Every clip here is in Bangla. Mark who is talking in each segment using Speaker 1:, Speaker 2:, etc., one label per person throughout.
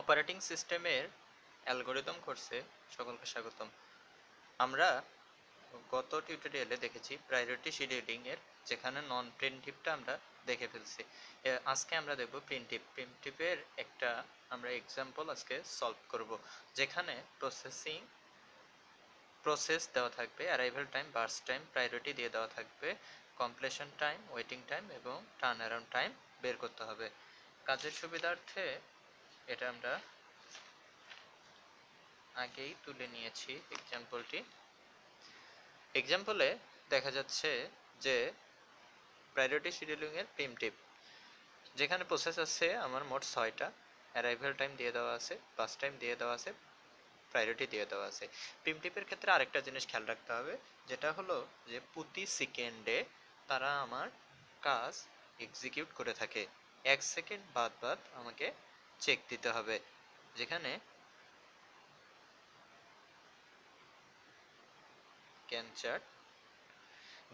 Speaker 1: অপারেটিং সিস্টেমের অ্যালগোরিদম কোর্সে সকলকে স্বাগতম। আমরা গত টিউটোরিয়ালে দেখেছি প্রায়োরিটি শিডিউলিং এর, যেখানে নন প্রিমটিভটা আমরা দেখে ফেলছি। আজকে আমরা দেখব প্রিমটিভ। প্রিমটিভের একটা আমরা এক্সাম্পল আজকে সলভ করব, যেখানে প্রসেস দেওয়া থাকবে, arrival time, burst time, priority দিয়ে দেওয়া থাকবে, কমপ্লিশন টাইম, ওয়েটিং টাইম এবং টার্ন অ্যারাউন্ড টাইম বের করতে হবে। কাজের সুবিধার্থে এটা আমরা আগেই তুলে নিয়েছি এক্সাম্পলটি। এক্সাম্পলে দেখা যাচ্ছে যে প্রায়োরিটি শিডিউলিং এর প্রিমটিভ, যেখানে প্রসেস আছে আমার মোট 6টা, অ্যারাইভাল টাইম দিয়ে দেওয়া আছে, বার্স্ট টাইম দিয়ে দেওয়া আছে, প্রায়োরিটি দিয়ে দেওয়া আছে। প্রিমটিভের ক্ষেত্রে আরেকটা জিনিস খেয়াল রাখতে হবে, যেটা হলো যে প্রতি সেকেন্ডে তারা আমার কাজ এক্সিকিউট করে থাকে। 1 সেকেন্ড বাদ বাদ আমাকে চেক দিতে হবে, যেখানে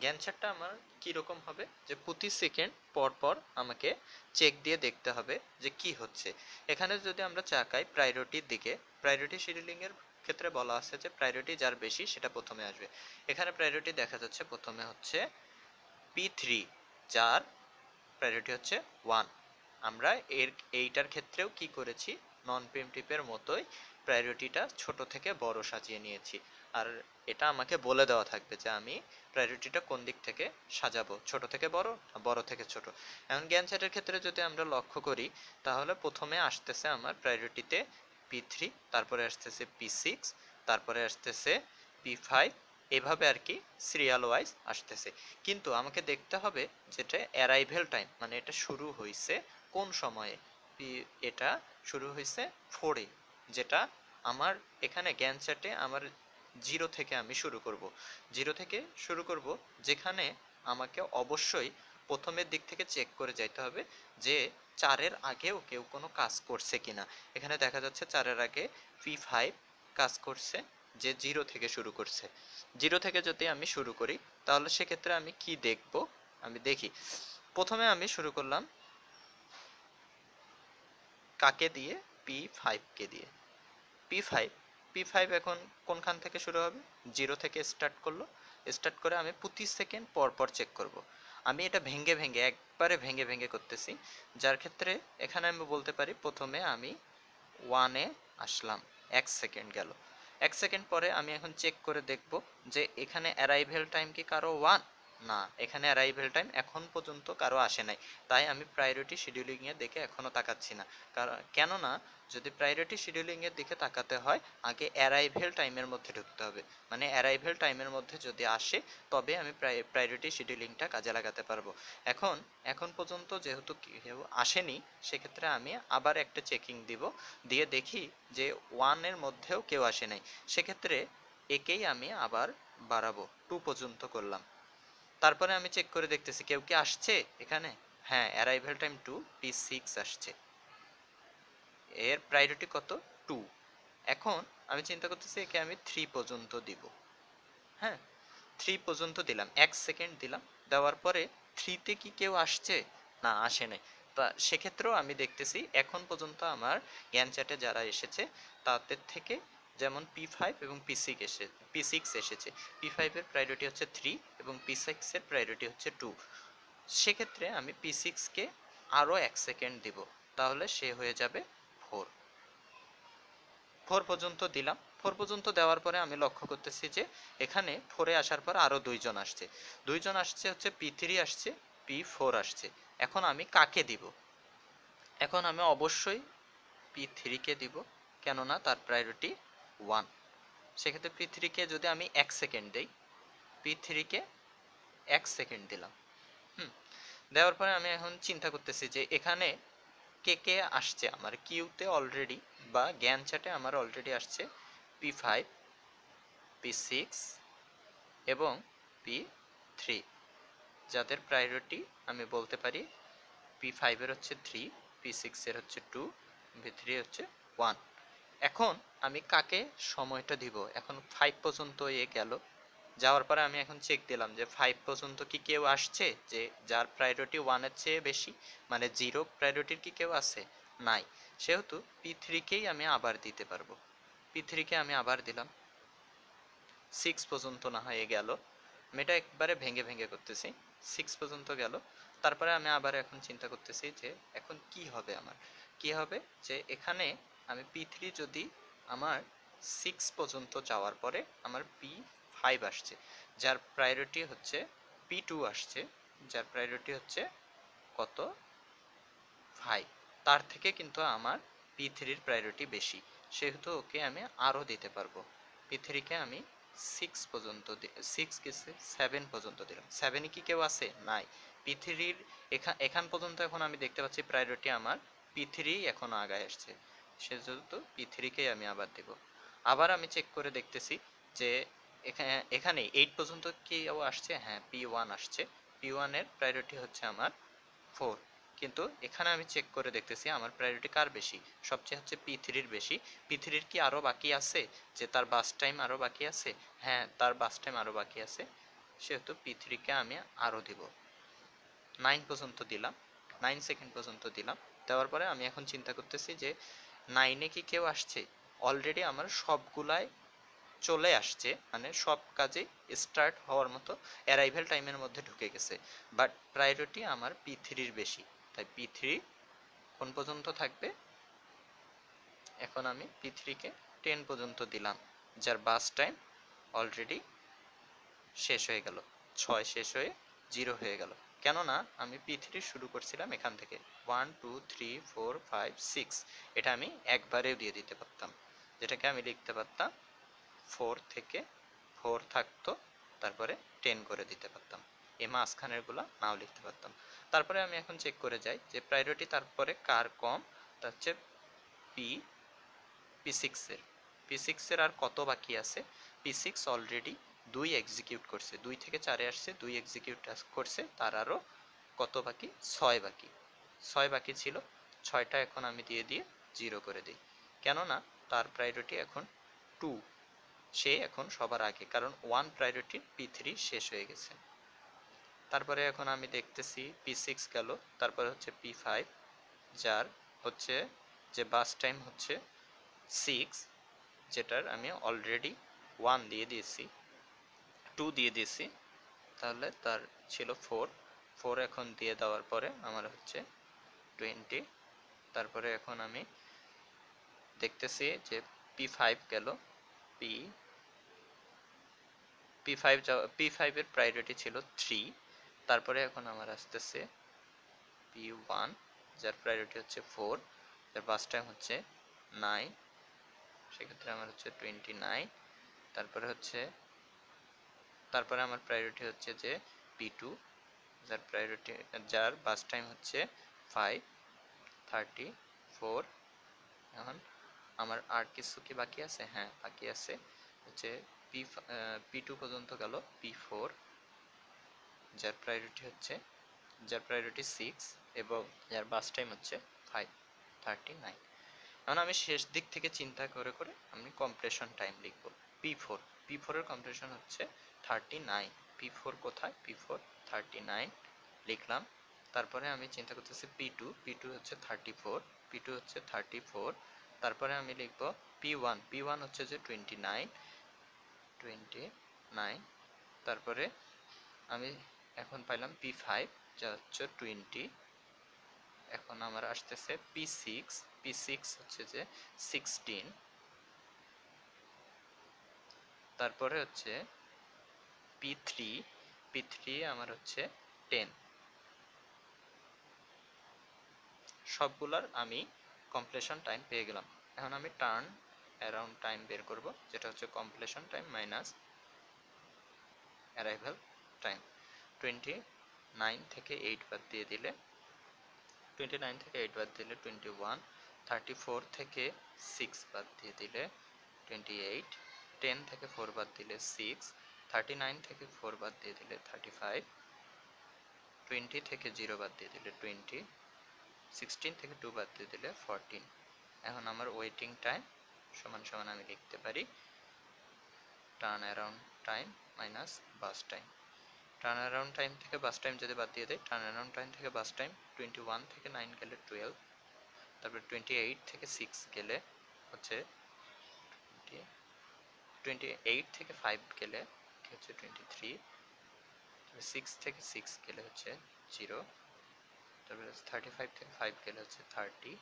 Speaker 1: গ্যান চার্টটা আমার কীরকম হবে, যে প্রতি সেকেন্ড পর পর আমাকে চেক দিয়ে দেখতে হবে যে কি হচ্ছে। এখানে যদি আমরা চাকাই প্রায়োরিটির দিকে, প্রায়োরিটি শিডিউলিংয়ের ক্ষেত্রে বলা আছে যে প্রায়োরিটি যার বেশি সেটা প্রথমে আসবে। এখানে প্রায়োরিটি দেখা যাচ্ছে প্রথমে হচ্ছে P3, যার প্রায়োরিটি হচ্ছে 1। আমরা এইটার ক্ষেত্রেও কি করেছি, নন প্রিমটিভের মতোই প্রায়োরিটিটা ছোট থেকে বড় সাজিয়ে নিয়েছি। আর এটা আমাকে বলে দেওয়া থাকবে যে আমি প্রায়োরিটিটা কোন দিক থেকে সাজাবো, ছোট থেকে বড়, বড় থেকে ছোট। এখন জ্ঞান চার্টের ক্ষেত্রে যদি আমরা লক্ষ্য করি, তাহলে প্রথমে আসতেছে আমার প্রায়োরিটিতে P3, তারপরে আসতেছে P6, তারপরে আসতেছে P5, এভাবে আর কি সিরিয়াল ওয়াইজ আসতেছে। কিন্তু আমাকে দেখতে হবে যেটা অ্যারাইভেল টাইম, মানে এটা শুরু হয়েছে কোন সময়ে। এটা শুরু হয়েছে 4-এ, যেটা আমার এখানে জ্ঞান চার্টে আমার 0 থেকে আমি শুরু করব। 0 থেকে শুরু করব, যেখানে আমাকে অবশ্যই প্রথমের দিক থেকে চেক করে যাইতে হবে যে 4-এর আগেও কেউ কোনো কাজ করছে কিনা। এখানে দেখা যাচ্ছে 4-এর আগে P5 কাজ করছে, যে 0 থেকে শুরু করছে। 0 থেকে যদি আমি শুরু করি, তাহলে সেক্ষেত্রে আমি কি দেখব, আমি দেখি। প্রথমে আমি শুরু করলাম কাকে দিয়ে, P5 কে দিয়ে। P5 P5 এখন কোনখান থেকে শুরু হবে, 0 থেকে স্টার্ট করলো। স্টার্ট করে আমি প্রতি সেকেন্ড পর পর চেক করব। আমি এটা ভেঙে ভেঙে, একবারে ভেঙে ভেঙে করতেছি, যার ক্ষেত্রে এখানে আমি বলতে পারি প্রথমে আমি 1-এ আসলাম, 1 সেকেন্ড গেল। 1 সেকেন্ড পরে আমি এখন চেক করে দেখব যে এখানে অ্যারাইভেল টাইম কি কারো 1? না, এখানে অ্যারাইভেল টাইম এখন পর্যন্ত কারো আসে নাই। তাই আমি প্রায়োরিটি শিডিউলিং এর দিকে এখনো তাকাচ্ছি না। কারণ কেননা যদি প্রায়োরিটি শিডিউলিং এর দিকে তাকাতে হয়, আগে অ্যারাইভেল টাইমের মধ্যে ঢুকতে হবে। মানে অ্যারাইভেল টাইমের মধ্যে যদি আসে, তবে আমি প্রায়োরিটি শিডিউলিংটা কাজে লাগাতে পারবো। এখন পর্যন্ত যেহেতু কেউ আসেনি, সেক্ষেত্রে আমি আবার একটা চেকিং দিব, দিয়ে দেখি যে 1-এর মধ্যেও কেউ আসে নাই। সেক্ষেত্রে একেই আমি আবার বাড়াবো, 2 পর্যন্ত করলাম। তারপরে আমি চেক করে দেখতেছি কেউ কি আসছে এখানে। হ্যাঁ, অ্যারাইভেল টাইম 2, P6 আসছে, এর প্রায়োরিটি কত, 2। এখন আমি চিন্তা করতেছি একে আমি 3 পর্যন্ত দিব। হ্যাঁ, 3 পর্যন্ত দিলাম, 1 সেকেন্ড দিলাম। দেওয়ার পরে 3-তে কি কেউ আসছে? না, আসে নাই। তা সেক্ষেত্রেও আমি দেখতেছি এখন পর্যন্ত আমার জ্ঞান চ্যাটে যারা এসেছে তাদের থেকে, যেমন P5 এবং P6 এসেছে। P5 এর প্রায়োরিটি হচ্ছে 3 এবং P6 এর প্রায়োরিটি হচ্ছে 2। সেক্ষেত্রে আমি P6 কে আরও 1 সেকেন্ড দিব, তাহলে সে হয়ে যাবে 4। 4 পর্যন্ত দিলাম। 4 পর্যন্ত দেওয়ার পরে আমি লক্ষ্য করতেছি যে এখানে 4-এ আসার পর আরও 2 জন আসছে। 2 জন আসছে হচ্ছে P3 আসছে, P4 আসছে। এখন আমি কাকে দিব? এখন আমি অবশ্যই P3 কে দিব, কেননা তার প্রায়োরিটি 1। সেক্ষেত্রে P3 কে যদি আমি 1 সেকেন্ড দেই, P3 কে 1 সেকেন্ড দিলাম। দেওয়ার পরে আমি এখন চিন্তা করতেছি যে এখানে কে কে আসছে আমার কিউতে অলরেডি, বা জ্ঞান চ্যাটে আমার অলরেডি আসছে P5, P6 এবং P3, যাদের প্রায়োরিটি আমি বলতে পারি P5 এর হচ্ছে 3, P6 এর হচ্ছে 2, P3 হচ্ছে 1। এখন আমি কাকে সময়টা দিব? এখন 5 পর্যন্ত এ গেল। যাওয়ার পরে আমি এখন চেক দিলাম যে 5 পর্যন্ত কি কেউ আসছে, যে যার প্রায়োরিটি 1-এর চেয়ে বেশি, মানে 0 প্রায়োরিটির কি কেউ আছে? নাই, সেহেতু P3 কেই আমি আবার দিতে পারবো। P3 কে আমি আবার দিলাম, 6 পর্যন্ত না হয়ে গেল, আমি এটা একবারে ভেঙে ভেঙে করতেছি, 6 পর্যন্ত গেল। তারপরে আমি আবার এখন চিন্তা করতেছি যে এখন কি হবে আমার, কি হবে যে এখানে আমি P3 যদি আমার 6 পর্যন্ত যাওয়ার পরে আমার P5 আসছে, যার প্রায়োরিটি হচ্ছে P2 আসছে, যার প্রায়োরিটি হচ্ছে কত, 5, তার থেকে কিন্তু আমার P3-র প্রায়োরিটি বেশি, সেহেতু ওকে আমি আরও দিতে পারবো। P3-কে আমি 6 পর্যন্ত 6 গেছে 7 পর্যন্ত দিলাম। 7-এ কি কেউ আছে? নাই। P3-র এখান পর্যন্ত এখন আমি দেখতে পাচ্ছি প্রায়োরিটি আমার P3 এখন আগায় আসছে, সেহেতু P3-কেই আমি আবার দেব। আবার আমি চেক করে দেখতেছি যে এখানে 8 পর্যন্ত কেউ আসছে, হ্যাঁ P1 আসছে, P1-এর প্রায়োরিটি হচ্ছে আমার 4, কিন্তু এখানে আমি চেক করে দেখতেছি আমার প্রায়োরিটি কার বেশি, সবচেয়ে হচ্ছে P3-র বেশি। P3-র কি আরও বাকি আছে, যে তার বাস টাইম আরও বাকি আছে? হ্যাঁ, তার বাস টাইম আরও বাকি আছে, সেহেতু P3-কে আমি আরও দিব, 9 পর্যন্ত দিলাম, 9 সেকেন্ড পর্যন্ত দিলাম। দেওয়ার পরে আমি এখন চিন্তা করতেছি যে 9-এ কি কেউ আসছে? অলরেডি আমার সবগুলাই চলে আসছে, মানে সব কাজে স্টার্ট হওয়ার মতো অ্যারাইভেল টাইমের মধ্যে ঢুকে গেছে, বাট প্রায়োরিটি আমার P3-র বেশি, তাই P3 কোন পর্যন্ত থাকবে? এখন আমি P3-কে 10 পর্যন্ত দিলাম, যার বাস টাইম অলরেডি শেষ হয়ে গেল, 6 শেষ হয়ে 0 হয়ে গেল। কেননা আমি P3 শুরু করছিলাম এখান থেকে 1 2 3 4 5 6, এটা আমি একবারেও দিয়ে দিতে পারতাম, যেটাকে আমি লিখতে পারতাম 4 থেকে 4 থাকতো, তারপরে 10 করে দিতে পারতাম, এই মাঝখানের গুলা নাও লিখতে পারতাম। তারপরে আমি এখন চেক করে যাই যে প্রায়োরিটি তারপরে কার কম, তা হচ্ছে P6 এর। P6 এর আর কত বাকি আছে? P6 অলরেডি 2 এক্সিকিউট করছে, 2 থেকে 4-এ আসছে, 2 এক্সিকিউট করছে, তার আরও কত বাকি? 6 বাকি, 6 বাকি ছিল, 6টা এখন আমি দিয়ে 0 করে দিই, কেননা তার প্রায়োরিটি এখন 2, সে এখন সবার আগে, কারণ 1 প্রায়োরিটি P3 শেষ হয়ে গেছে। তারপরে এখন আমি দেখতেছি P6 গেল, তারপরে হচ্ছে P5, যার হচ্ছে যে বাস টাইম হচ্ছে 6, যেটার আমি অলরেডি 1 দিয়ে দিয়েছি, 2 দিয়ে দিয়েছি, তাহলে তার ছিল 4, 4 এখন দিয়ে দেওয়ার পরে আমার হচ্ছে 20। তারপরে এখন আমি দেখতেছি যে P5 গেল, P5 এর প্রায়োরিটি ছিল 3, তারপরে এখন আমার আসতেছে P1, যার প্রায়োরিটি হচ্ছে 4, যার বাস টাইম হচ্ছে 9, সেক্ষেত্রে আমার হচ্ছে 29। তারপরে আমার প্রায়োরিটি হচ্ছে যে P2, যার বাস টাইম হচ্ছে 5, 34। এখন আমার আর কিছু কি বাকি আছে? হ্যাঁ বাকি আছে, হচ্ছে P2 পর্যন্ত গেল, P4, যার প্রায়োরিটি 6 এবং যার বাস টাইম হচ্ছে 5, 39। এখন আমি শেষ দিক থেকে চিন্তা করে করে আমি কম্প্রেশন টাইম লিখব P4, P4 এর কম্প্রেশন হচ্ছে 39, P4 কোথায়? P4 39 লিখলাম। তারপরে আমি চিন্তা করতেছি P2 হচ্ছে 34, P2 হচ্ছে 34, তারপরে আমি লিখব P1 হচ্ছে যে 29, তারপরে আমি এখন পাইলাম P5, যা হচ্ছে 20। এখন আমার আসতেছে P6 হচ্ছে যে 16, তারপরে হচ্ছে P3 আমার হচ্ছে 10। সবগুলার আমি কমপ্লিশন টাইম পেয়ে গেলাম। এখন আমি টার্ন অ্যারাউন্ড টাইম বের করব, যেটা হচ্ছে completion time minus arrival time. 29 থেকে 8 বাদ দিয়ে দিলে 21, 34 থেকে 6 বাদ দিয়ে দিলে 28, 10 থেকে 4 বাদ দিলে 6, 39 থেকে 4 বাদ দিয়ে দিলে 35, 20 থেকে 0 বাদ দিয়ে দিলে 20, 16 থেকে 2 বাদ দিয়ে দিলে 14। এখন আমার ওয়েটিং টাইম সমান সমান আমি লিখতে পারি টার্ন অ্যারাউন্ড টাইম মাইনাস বাস টাইম। টার্ন অ্যারাউন্ড টাইম থেকে বাস টাইম যদি বাদ দিয়ে দেয়, টার্ন অ্যারাউন্ড টাইম থেকে বাস টাইম 21 থেকে 9 গেলে 12, তারপর 28 থেকে 6 গেলে হচ্ছে 28 থেকে 5 গেলে হচ্ছে 23, 6 থেকে 6 গেলে হচ্ছে 0, তারপরে 35 থেকে 5 গেলে হচ্ছে 30,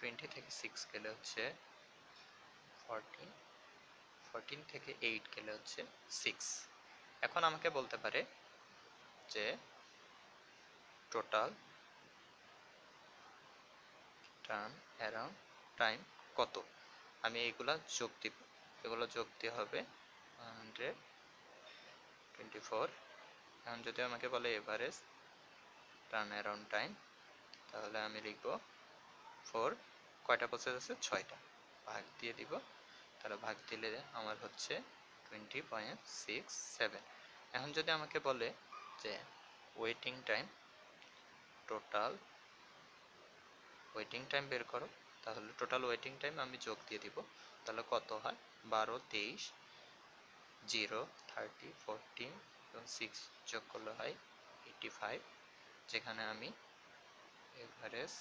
Speaker 1: 20 থেকে 6 গেলে হচ্ছে 14, 14 থেকে 8 গেলে হচ্ছে 6। এখন আমাকে বলতে পারে যে টোটাল টার্ন অ্যারাউন্ড টাইম কত। আমি এগুলা যোগ দিব, এগুলো যোগ দিয়ে হবে 124। এখন যদি আমাকে বলে এভারেজ টার্ন অ্যারাউন্ড টাইম, তাহলে আমি লিখব 4, কয়টা প্রসেস আছে 6টা, ভাগ দিয়ে দিব, তাহলে ভাগ দিলে আমার হচ্ছে 20.67। এখন যদি আমাকে বলে যে waiting time, total waiting time বের করো, তাহলে টোটাল ওয়েটিং টাইম আমি যোগ দিয়ে দিব, তাহলে কত হয় 12, 23, 0, 30, 14 এবং 6 যোগ করলে হয় 85, যেখানে আমি এভারেজ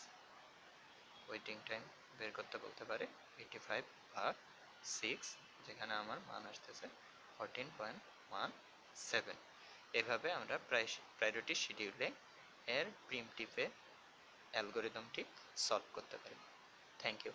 Speaker 1: ওয়েটিং টাইম বের করতে বলতে পারে 85/6, যেখানে আমার মান আসতেছে 14.17। এভাবে আমরা প্রায়োরিটি শিডিউলিং এর প্রিমটিভে অ্যালগোরিদমটি সলভ করতে পারি। Thank you.